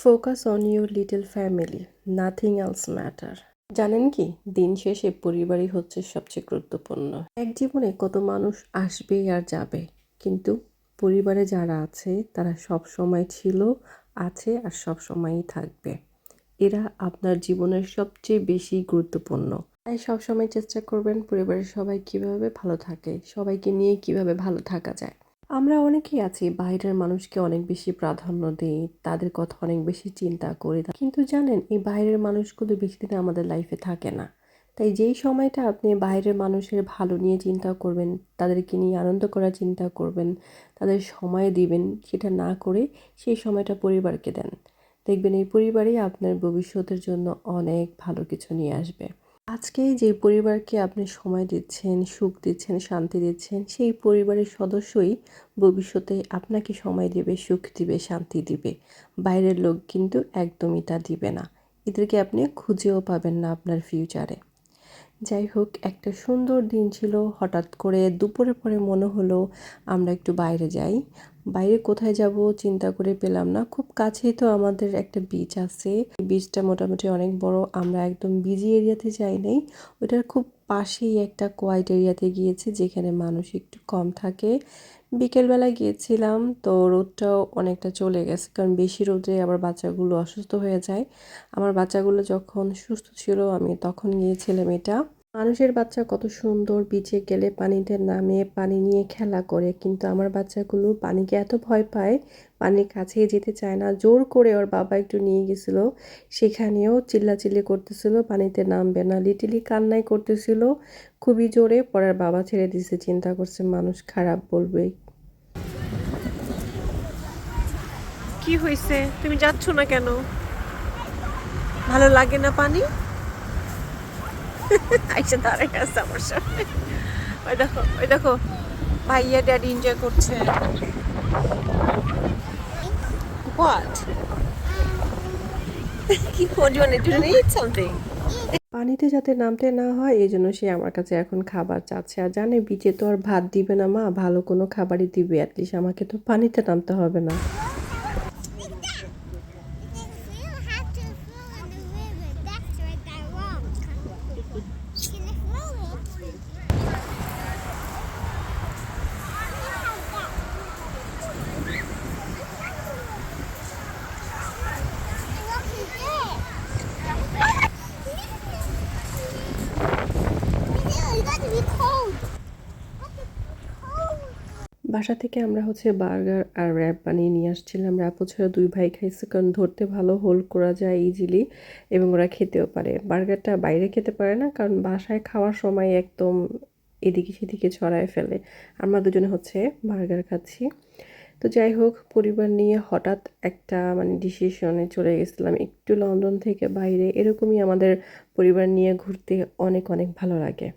Focus on your little family, nothing else matter. জানেন কি, দিন শেষে পরিবারই হচ্ছে সবচেয়ে গুরুত্বপূর্ণ। এক জীবনে কত মানুষ আসবে আর যাবে, কিন্তু পরিবারে যারা আছে তারা সব সময় ছিল, আছে আর সব সময়ই থাকবে। এরা আপনার জীবনের সবচেয়ে বেশি গুরুত্বপূর্ণ। তাই সবসময় চেষ্টা করবেন পরিবারের সবাই কিভাবে ভালো থাকে, সবাইকে নিয়ে কিভাবে ভালো থাকা যায়। আমরা অনেকেই আছি বাইরের মানুষকে অনেক বেশি প্রাধান্য দিই, তাদের কথা অনেক বেশি চিন্তা করি, কিন্তু জানেন এই বাইরের মানুষগুলো বেশি দিন আমাদের লাইফে থাকে না। তাই যেই সময়টা আপনি বাইরের মানুষের ভালো নিয়ে চিন্তা করবেন, তাদেরকে নিয়ে আনন্দ করার চিন্তা করবেন, তাদের সময় দিবেন, সেটা না করে সেই সময়টা পরিবারকে দেন। দেখবেন এই পরিবারই আপনার ভবিষ্যতের জন্য অনেক ভালো কিছু নিয়ে আসবে। আজকে যে পরিবারকে আপনি সময় দিচ্ছেন, সুখ দিচ্ছেন, শান্তি দিচ্ছেন, সেই পরিবারের সদস্যই ভবিষ্যতে আপনাকে সময় দিবে, সুখ দিবে, শান্তি দিবে। বাইরের লোক কিন্তু একদমই তা দিবে না। এদেরকে আপনি খুঁজেও পাবেন না আপনার ফিউচারে। যাই হোক, একটা সুন্দর দিন ছিল। হঠাৎ করে দুপুরের পরে মনে হলো আমরা একটু বাইরে যাই। বাইরে কোথায় যাব চিন্তা করে পেলাম না। খুব কাছেই তো আমাদের একটা বিচ আছে। বিচটা মোটামুটি অনেক বড়। আমরা একদম বিজি এরিয়াতে যাই নাই, ওটার খুব পাশেই একটা কোয়াইট এরিয়াতে গিয়েছি যেখানে মানুষ একটু কম থাকে। বিকেলবেলায় গিয়েছিলাম, তো রোদটাও অনেকটা চলে গেছে, কারণ বেশি রোদে আবার বাচ্চাগুলো অসুস্থ হয়ে যায়। আমার বাচ্চাগুলো যখন সুস্থ ছিল আমি তখন গিয়েছিলাম। এটা মানুষের বাচ্চা কত সুন্দর বিচে গেলে পানিতে নামে পানি নিয়ে খেলা করে, কিন্তু আমার বাচ্চাগুলো পানিকে এত ভয় পায়, পানির কাছে যেতে চায় না। জোর করে ওর বাবা একটু নিয়ে গেছিল, সেখানেও চিল্লাচিল্লি করতেছিল, পানিতে নামবে না, লিটিলি কান্নাই করতেছিল খুবই জোরে। পরের বাবা ছেড়ে দিছে, চিন্তা করছে মানুষ খারাপ বলবে। কি হয়েছে? তুমি যাচ্ছ না কেন? ভালো লাগে না পানি? আইসা দাঁড়ায় আছে আমার সামনে। ওই দেখো, ওই দেখো, ভাইয়া ড্যাডি এনজয় করছে। What? কি what do you want to eat something? পানিতে যাতে নামতে না হয় এই জন্য সে আমার কাছে এখন খাবার চাচ্ছে। আর জানে বিচে তো আর ভাত দিবে না মা, ভালো কোনো খাবারই দিবে, অ্যাটলিস্ট আমাকে তো পানিতে নামতে হবে না। বাসা থেকে আমরা বার্গার আর র্যাপ বানিয়ে নিয়ে আসছিলাম। র্যাপ হচ্ছে ওরা দুই ভাই খাইছে, কারণ ধরতে ভালো, হোল্ড করা যায় ইজিলি, এবং ওরা খেতেও পারে। বার্গারটা বাইরে খেতে পারে না, কারণ বাসায় খাওয়ার সময় একদম এদিকে সেদিকে ছড়ায় ফেলে। আমরা দুজনে বার্গার খাচ্ছি। তো যাই হোক, পরিবার নিয়ে হঠাৎ একটা ডিসিশনে চলে গেছিলাম একটু লন্ডন থেকে বাইরে। এরকমই আমাদের পরিবার নিয়ে ঘুরতে অনেক অনেক ভালো লাগে।